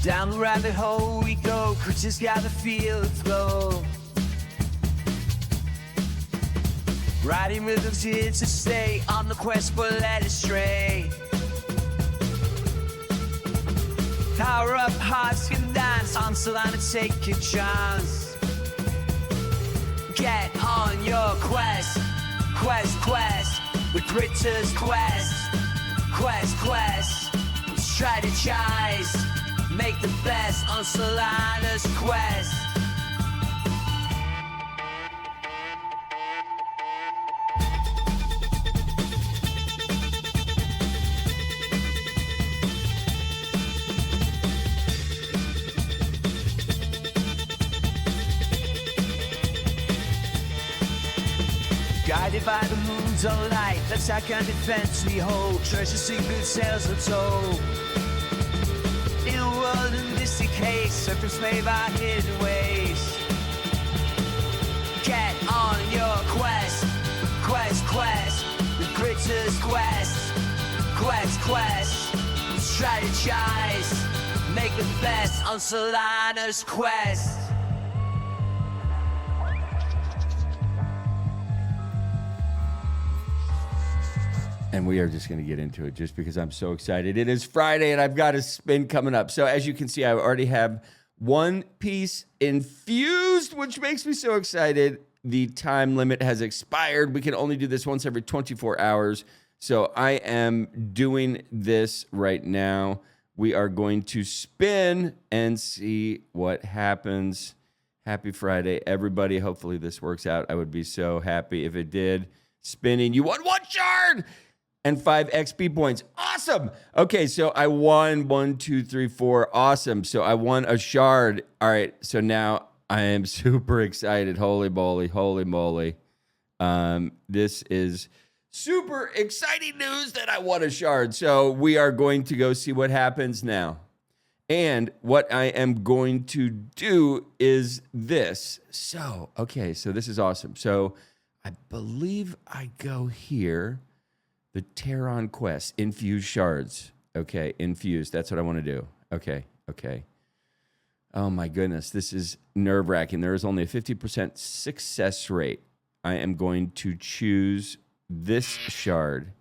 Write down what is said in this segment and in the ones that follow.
Down the rabbit hole we go, creatures gather, feel the flow. Riding rhythms here to stay, on the quest for let it stray. Power up, hearts can dance, on Solana take a chance. Get on your quest, quest, with Ritter's quest, quest, strategize, make the best on Solana's quest. Guided by the moon's own light, attack and defense we hold. Treasure secret sails are told. In a world in this decay, serpents made by hidden ways. Get on your quest, quest, with Gritter's quest, quest, strategize, make the best on Solana's quest. And we are just going to get into it just because I'm so excited. It is Friday and I've got a spin coming up. So as you can see, I already have one piece infused, which makes me so excited. The time limit has expired. We can only do this once every 24 hours. So I am doing this right now. We are going to spin and see what happens. Happy Friday, everybody. Hopefully this works out. I would be so happy if it did. Spinning. You won one shard and 5 XP points. Awesome. Okay, so I won 1, 2, 3, 4. Awesome. So I won a shard. All right, so now I am super excited. Holy moly. This is super exciting news that I won a shard. So we are going to go see what happens now. And what I am going to do is this. So, okay, so this is awesome. So I believe I go here. The Terran quest, infuse shards. Okay, infuse. That's what I want to do. Okay. Oh my goodness, this is nerve-wracking. There is only a 50% success rate. I am going to choose this shard.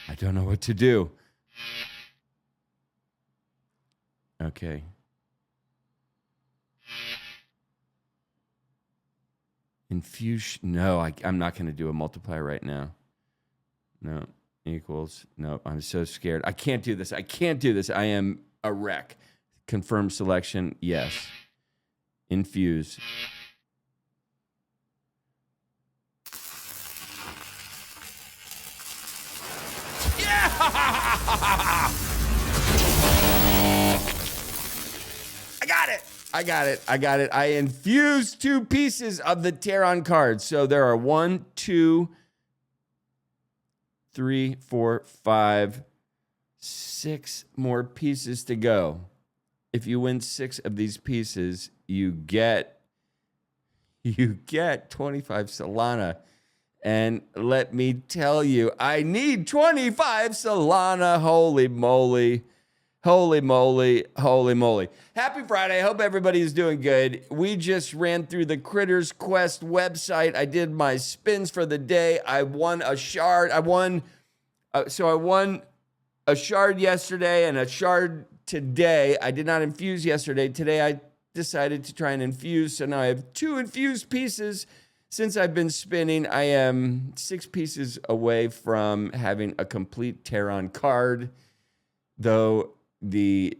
I don't know what to do. Okay. Infuse. No, I'm not going to do a multiplier right now. No. Equals. No, I'm so scared. I can't do this. I am a wreck. Confirm selection. Yes. Infuse. Yeah! I got it. I infused 2 pieces of the Terran card. So there are 1, 2, 3, 4, 5, 6 more pieces to go. If you win 6 of these pieces, you get 25 Solana. And let me tell you, I need 25 Solana. Holy moly. Happy Friday. I hope everybody is doing good. We just ran through the Critters Quest website. I did my spins for the day. I won a shard. I won a shard yesterday and a shard today. I did not infuse yesterday. Today I decided to try and infuse. So now I have 2 infused pieces. Since I've been spinning, I am 6 pieces away from having a complete Terran card, though the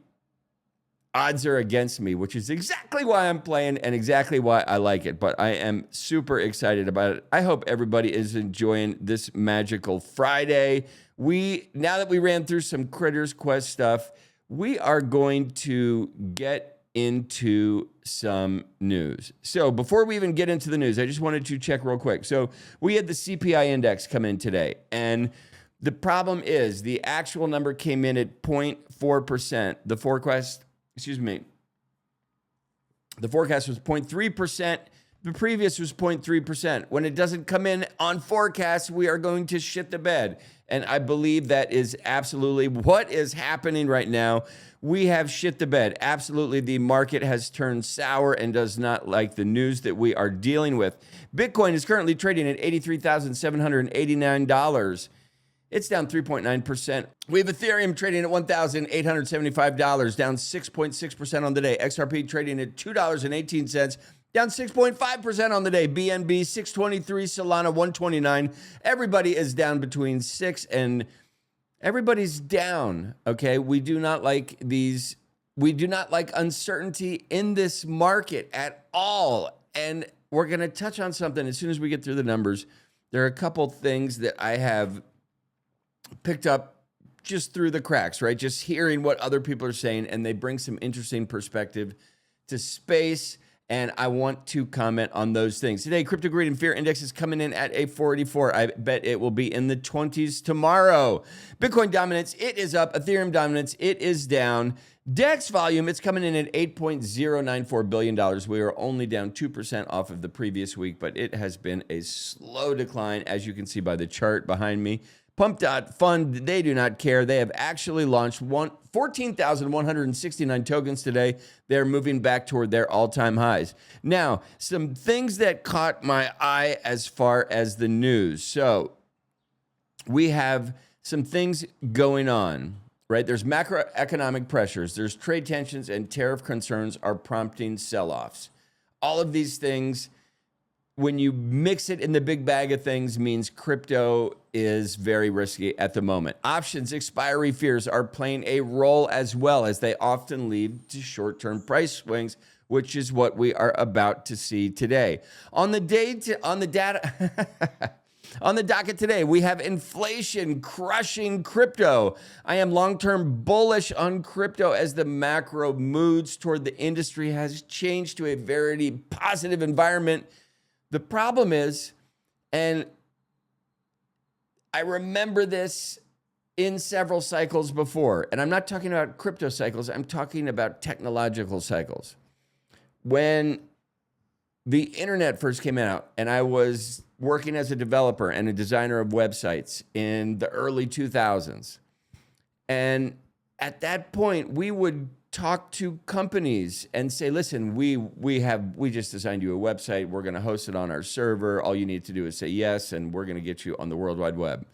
odds are against me, which is exactly why I'm playing and exactly why I like it. But I am super excited about it. I hope everybody is enjoying this magical Friday. Now that we ran through some Critters Quest stuff, we are going to get into some news. So before we even get into the news, I just wanted to check real quick. So we had the CPI index come in today, and the problem is the actual number came in at 0.4%. The forecast was 0.3%. The previous was 0.3%. When it doesn't come in on forecast, we are going to shit the bed. And I believe that is absolutely what is happening right now. We have shit the bed. Absolutely, the market has turned sour and does not like the news that we are dealing with. Bitcoin is currently trading at $83,789. It's down 3.9%. We have Ethereum trading at $1,875, down 6.6% on the day. XRP trading at $2.18, down 6.5% on the day. BNB 623, Solana 129. Everybody is down between 6 and everybody's down. Okay, we do not like these. We do not like uncertainty in this market at all. And we're going to touch on something as soon as we get through the numbers. There are a couple things that I have picked up just through the cracks, right? Just hearing what other people are saying, and they bring some interesting perspective to space, and I want to comment on those things. Today, crypto greed and fear index is coming in at a 44. I bet it will be in the 20s tomorrow. Bitcoin dominance, it is up. Ethereum dominance, it is down. DEX volume, it's coming in at $8.094 billion. We are only down 2% off of the previous week, but it has been a slow decline, as you can see by the chart behind me. Pump.fund, they do not care. They have actually launched 14,169 tokens today. They're moving back toward their all-time highs. Now, some things that caught my eye as far as the news. So we have some things going on, right? There's macroeconomic pressures. There's trade tensions and tariff concerns are prompting sell-offs. All of these things, when you mix it in the big bag of things, means crypto is very risky at the moment. Options expiry fears are playing a role as well, as they often lead to short-term price swings, which is what we are about to see today. On the docket today, we have inflation crushing crypto. I am long-term bullish on crypto as the macro moods toward the industry has changed to a very positive environment. The problem is, and I remember this in several cycles before, and I'm not talking about crypto cycles, I'm talking about technological cycles. When the internet first came out, and I was working as a developer and a designer of websites in the early 2000s, and at that point, we would talk to companies and say, listen, we just designed you a website. We're going to host it on our server. All you need to do is say yes, and we're going to get you on the World Wide Web.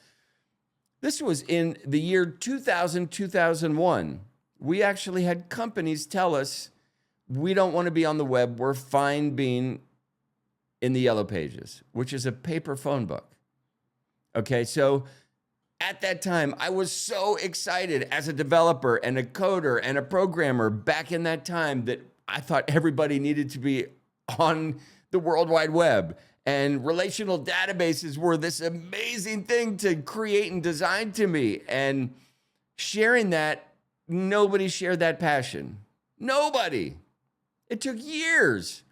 This was in the year 2000, 2001. We actually had companies tell us, we don't want to be on the web. We're fine being in the Yellow Pages, which is a paper phone book. Okay, so at that time, I was so excited as a developer and a coder and a programmer back in that time that I thought everybody needed to be on the World Wide Web. And relational databases were this amazing thing to create and design to me. And sharing that, nobody shared that passion. Nobody. It took years.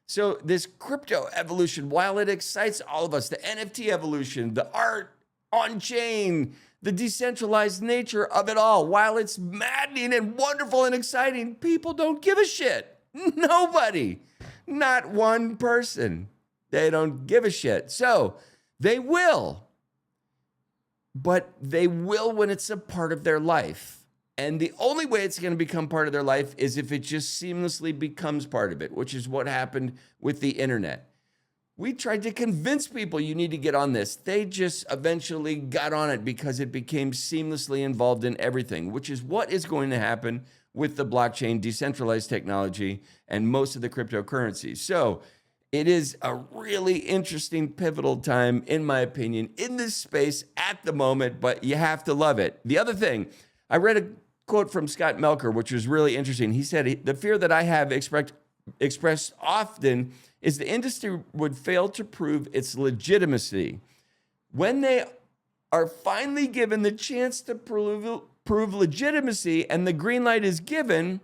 So this crypto evolution, while it excites all of us, the NFT evolution, the art on-chain, the decentralized nature of it all, while it's maddening and wonderful and exciting, people don't give a shit. Nobody. Not one person. They don't give a shit. So they will. But they will when it's a part of their life. And the only way it's going to become part of their life is if it just seamlessly becomes part of it, which is what happened with the internet. We tried to convince people you need to get on this. They just eventually got on it because it became seamlessly involved in everything, which is what is going to happen with the blockchain, decentralized technology, and most of the cryptocurrencies. So it is a really interesting, pivotal time, in my opinion, in this space at the moment, but you have to love it. The other thing, I read a quote from Scott Melker, which was really interesting. He said, the fear that I have expressed often is the industry would fail to prove its legitimacy. When they are finally given the chance to prove legitimacy and the green light is given,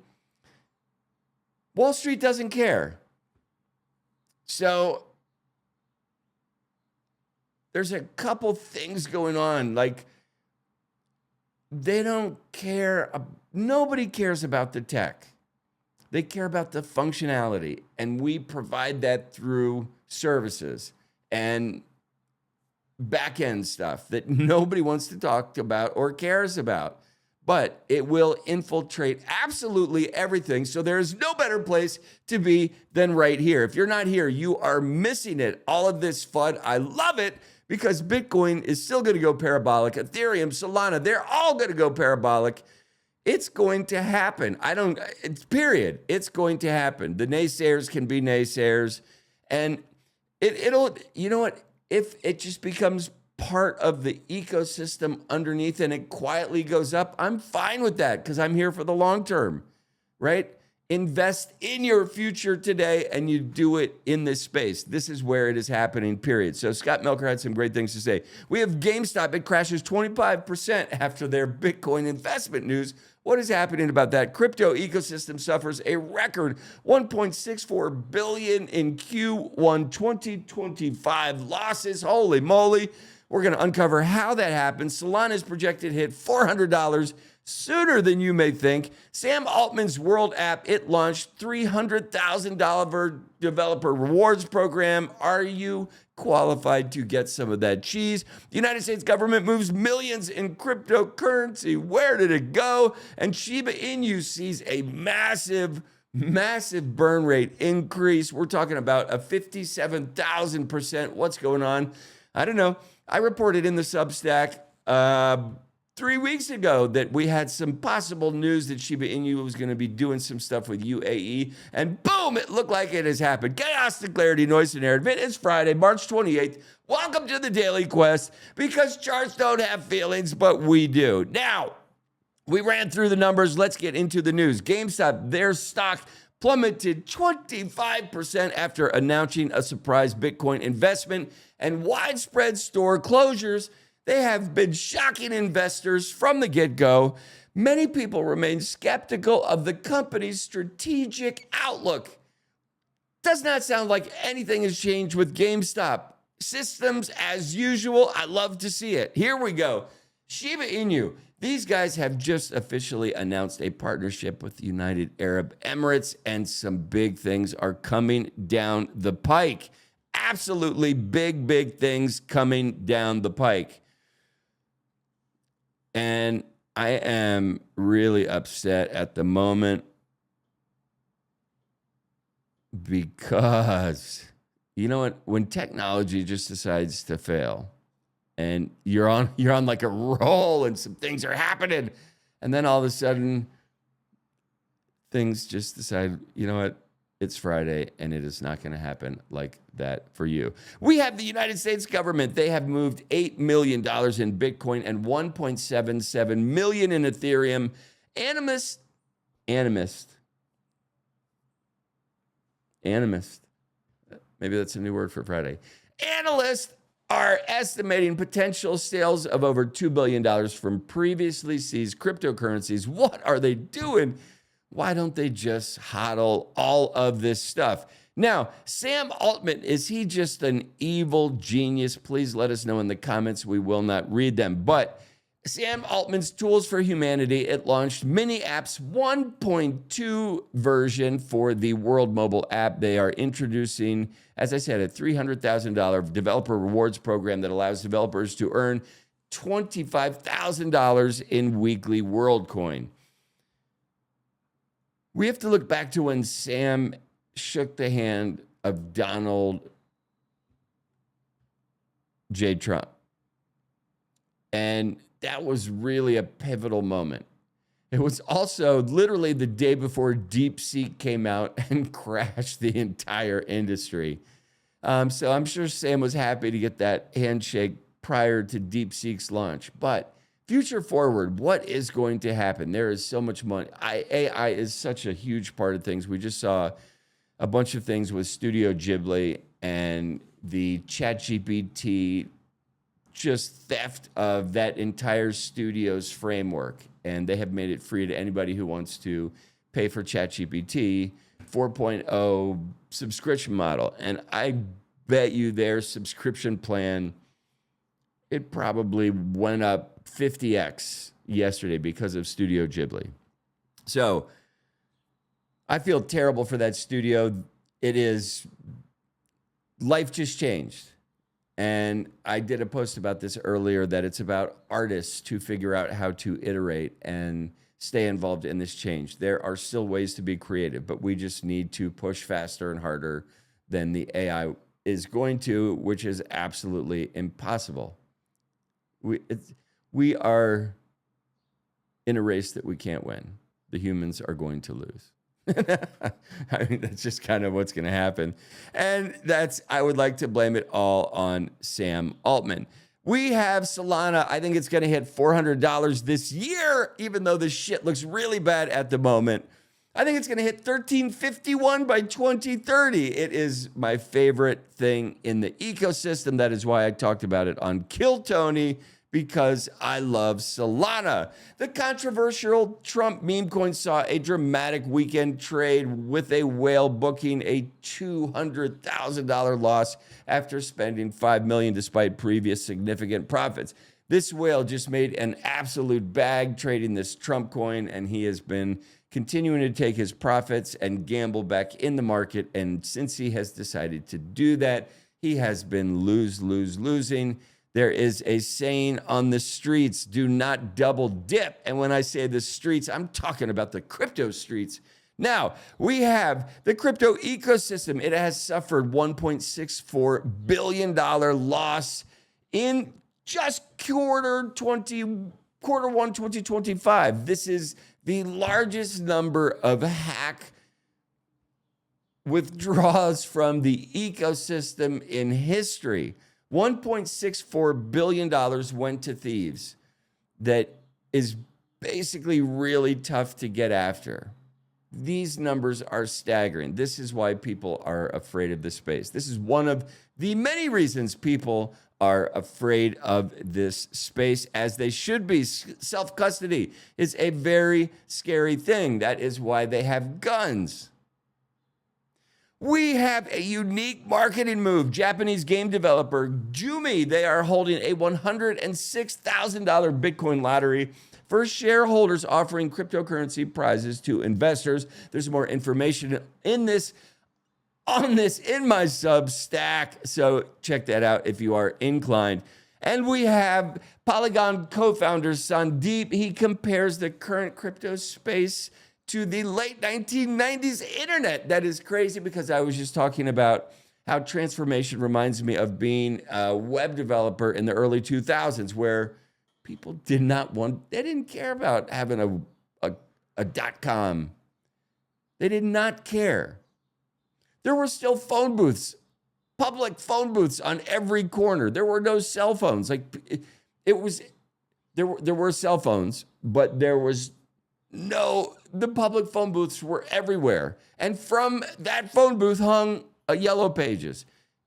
Wall Street doesn't care. So there's a couple things going on. Like, they don't care. Nobody cares about the tech. They care about the functionality, and we provide that through services and back end stuff that nobody wants to talk about or cares about. But it will infiltrate absolutely everything. So there is no better place to be than right here. If you're not here, you are missing it. All of this fun. I love it because Bitcoin is still going to go parabolic. Ethereum, Solana, they're all going to go parabolic. It's going to happen. It's period. It's going to happen. The naysayers can be naysayers. And it'll, you know what? If it just becomes part of the ecosystem underneath and it quietly goes up, I'm fine with that because I'm here for the long term, right? Invest in your future today and you do it in this space. This is where it is happening, period. So Scott Melker had some great things to say. We have GameStop. It crashes 25% after their Bitcoin investment news. What is happening about that? Crypto ecosystem suffers a record $1.64 billion in Q1 2025 losses. Holy moly. We're going to uncover how that happened. Solana is projected to hit $400 sooner than you may think. Sam Altman's World app, it launched $300,000 developer rewards program. Are you qualified to get some of that cheese? The United States government moves millions in cryptocurrency. Where did it go? And Shiba Inu sees a massive burn rate increase. We're talking about a 57,000%. What's going on? I don't know. I reported in the Substack 3 weeks ago that we had some possible news that Shiba Inu was going to be doing some stuff with UAE, and boom, it looked like it has happened. Chaos to clarity, noise to narrative. It is Friday, March 28th. Welcome to the Daily Quest, because charts don't have feelings, but we do. Now, we ran through the numbers. Let's get into the news. GameStop, their stock plummeted 25% after announcing a surprise Bitcoin investment and widespread store closures. They have been shocking investors from the get-go. Many people remain skeptical of the company's strategic outlook. Does not sound like anything has changed with GameStop. Systems as usual. I love to see it. Here we go. Shiba Inu. These guys have just officially announced a partnership with the United Arab Emirates, and some big things are coming down the pike. Absolutely big things coming down the pike. And I am really upset at the moment because, you know what, when technology just decides to fail and you're on like a roll and some things are happening, and then all of a sudden things just decide, you know what, it's Friday and it is not going to happen like that for you. We have the United States government. They have moved $8 million in Bitcoin and $1.77 million in Ethereum. Animist. Maybe that's a new word for Friday. Analysts are estimating potential sales of over $2 billion from previously seized cryptocurrencies. What are they doing? Why don't they just hodl all of this stuff? Now, Sam Altman, is he just an evil genius? Please let us know in the comments. We will not read them. But Sam Altman's Tools for Humanity, it launched Mini Apps 1.2 version for the World Mobile app. They are introducing, as I said, a $300,000 developer rewards program that allows developers to earn $25,000 in weekly WorldCoin. We have to look back to when Sam shook the hand of Donald J. Trump. And that was really a pivotal moment. It was also literally the day before DeepSeek came out and crashed the entire industry. So I'm sure Sam was happy to get that handshake prior to DeepSeek's launch. But future forward, what is going to happen? There is so much money. AI is such a huge part of things. We just saw a bunch of things with Studio Ghibli and the ChatGPT just theft of that entire studio's framework. And they have made it free to anybody who wants to pay for ChatGPT 4.0 subscription model. And I bet you their subscription plan, it probably went up 50x yesterday because of Studio Ghibli. So I feel terrible for that studio. It is, life just changed. And I did a post about this earlier, that it's about artists to figure out how to iterate and stay involved in this change. There are still ways to be creative, but we just need to push faster and harder than the AI is going to, which is absolutely impossible. We are in a race that we can't win. The humans are going to lose. I mean, that's just kind of what's going to happen. And I would like to blame it all on Sam Altman. We have Solana. I think it's going to hit $400 this year, even though this shit looks really bad at the moment. I think it's going to hit $13.51 by 2030. It is my favorite thing in the ecosystem. That is why I talked about it on Kill Tony, because I love Solana. The controversial Trump meme coin saw a dramatic weekend trade, with a whale booking a $200,000 loss after spending $5 million despite previous significant profits. This whale just made an absolute bag trading this Trump coin, and he has been continuing to take his profits and gamble back in the market. And since he has decided to do that, he has been losing. There is a saying on the streets, do not double dip. And when I say the streets, I'm talking about the crypto streets. Now, we have the crypto ecosystem. It has suffered $1.64 billion loss in just quarter one 2025. This is the largest number of hack withdrawals from the ecosystem in history. $1.64 billion went to thieves. That is basically really tough to get after. These numbers are staggering. This is why people are afraid of this space. This is one of the many reasons people are afraid of this space, as they should be. Self-custody is a very scary thing. That is why they have guns. We have a unique marketing move. Japanese game developer Jumi, they are holding a $106,000 Bitcoin lottery for shareholders, offering cryptocurrency prizes to investors. There's more information on this in my Substack, so check that out if you are inclined. And we have Polygon co-founder Sandeep. He compares the current crypto space to the late 1990s internet. That is crazy, because I was just talking about how transformation reminds me of being a web developer in the early 2000s, where people they didn't care about having a .com. They did not care. There were still phone booths, public phone booths on every corner. There were no cell phones. There were cell phones, but there was the public phone booths were everywhere. And from that phone booth hung a Yellow Pages.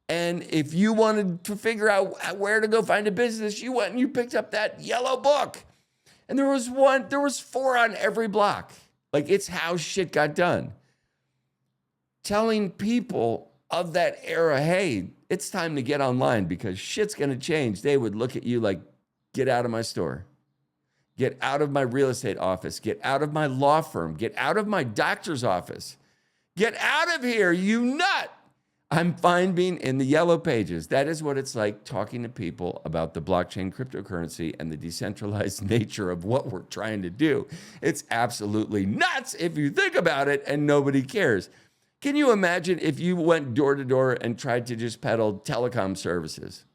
And if you wanted to figure out where to go find a business, you went and you picked up that yellow book. And there was 4 on every block. It's how shit got done. Telling people of that era, hey, it's time to get online because shit's going to change. They would look at you like, get out of my store. Get out of my real estate office. Get out of my law firm. Get out of my doctor's office. Get out of here, you nut. I'm fine being in the Yellow Pages. That is what it's like talking to people about the blockchain cryptocurrency and the decentralized nature of what we're trying to do. It's absolutely nuts if you think about it, and nobody cares. Can you imagine if you went door to door and tried to just peddle telecom services?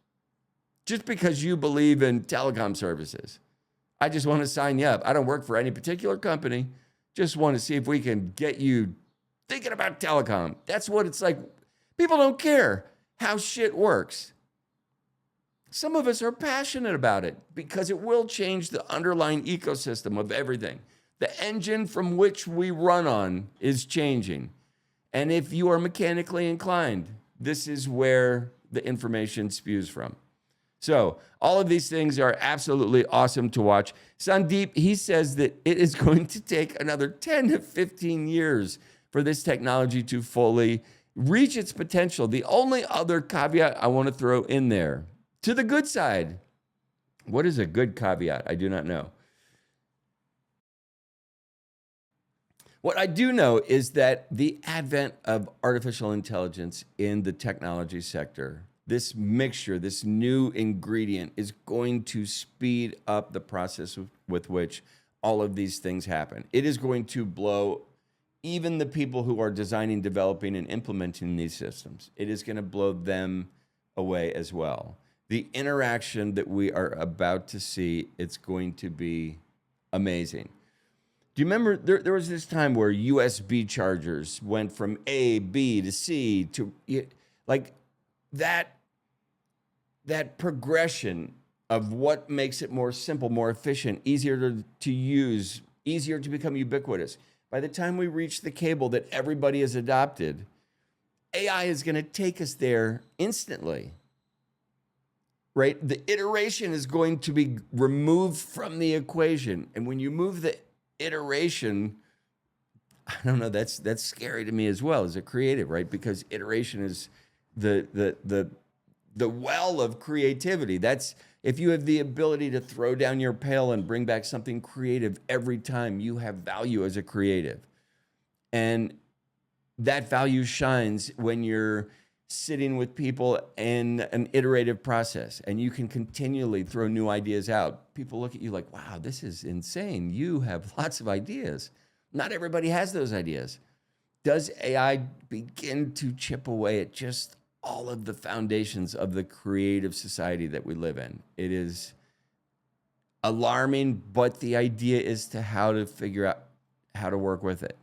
Just because you believe in telecom services. I just want to sign you up. I don't work for any particular company. Just want to see if we can get you thinking about telecom. That's what it's like. People don't care how shit works. Some of us are passionate about it because it will change the underlying ecosystem of everything. The engine from which we run on is changing. And if you are mechanically inclined, this is where the information spews from. So all of these things are absolutely awesome to watch. Sandeep, he says that it is going to take another 10 to 15 years for this technology to fully reach its potential. The only other caveat I want to throw in there, to the good side. What is a good caveat? I do not know. What I do know is that the advent of artificial intelligence in the technology sector, this mixture, this new ingredient, is going to speed up the process with which all of these things happen. It is going to blow even the people who are designing, developing, and implementing these systems. It is going to blow them away as well. The interaction that we are about to see, it's going to be amazing. Do you remember there was this time where USB chargers went from A, B to C to like that progression of what makes it more simple, more efficient, easier to use, easier to become ubiquitous. By the time we reach the cable that everybody has adopted, AI is going to take us there instantly. Right? The iteration is going to be removed from the equation. And when you move the iteration, I don't know, that's scary to me as well as a creative, right? Because iteration is the well of creativity. That's if you have the ability to throw down your pail and bring back something creative every time, you have value as a creative. And that value shines when you're sitting with people in an iterative process and you can continually throw new ideas out. People look at you like, wow, this is insane. You have lots of ideas. Not everybody has those ideas. Does AI begin to chip away at just all of the foundations of the creative society that we live in? It is alarming, but the idea is how to figure out how to work with it.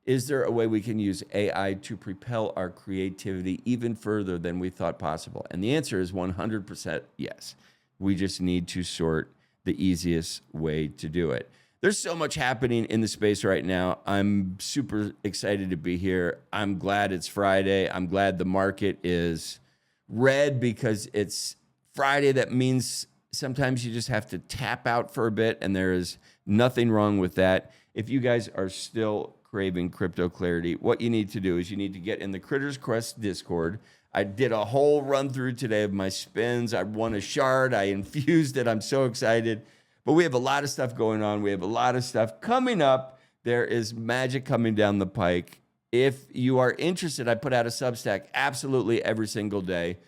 Is there a way we can use AI to propel our creativity even further than we thought possible? And the answer is 100% yes. We just need to sort the easiest way to do it. There's so much happening in the space right now. I'm super excited to be here. I'm glad it's Friday. I'm glad the market is red because it's Friday. That means sometimes you just have to tap out for a bit, and there is nothing wrong with that. If you guys are still craving crypto clarity, what you need to do is you need to get in the Critters Quest Discord. I did a whole run through today of my spins. I won a shard. I infused it. I'm so excited. But we have a lot of stuff going on. We have a lot of stuff coming up. There is magic coming down the pike. If you are interested, I put out a Substack absolutely every single day.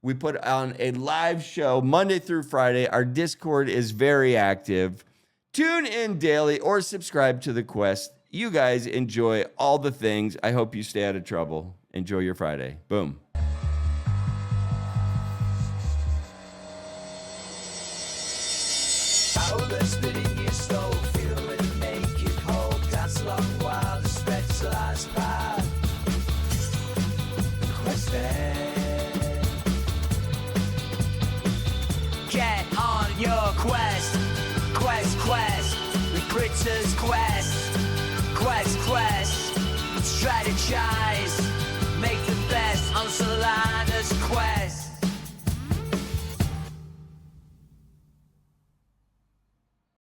We put on a live show Monday through Friday. Our Discord is very active. Tune in daily or subscribe to the Quest. You guys enjoy all the things. I hope you stay out of trouble. Enjoy your Friday. Boom. Get on your quest, quest, the Critters Quest, quest, strategize, make the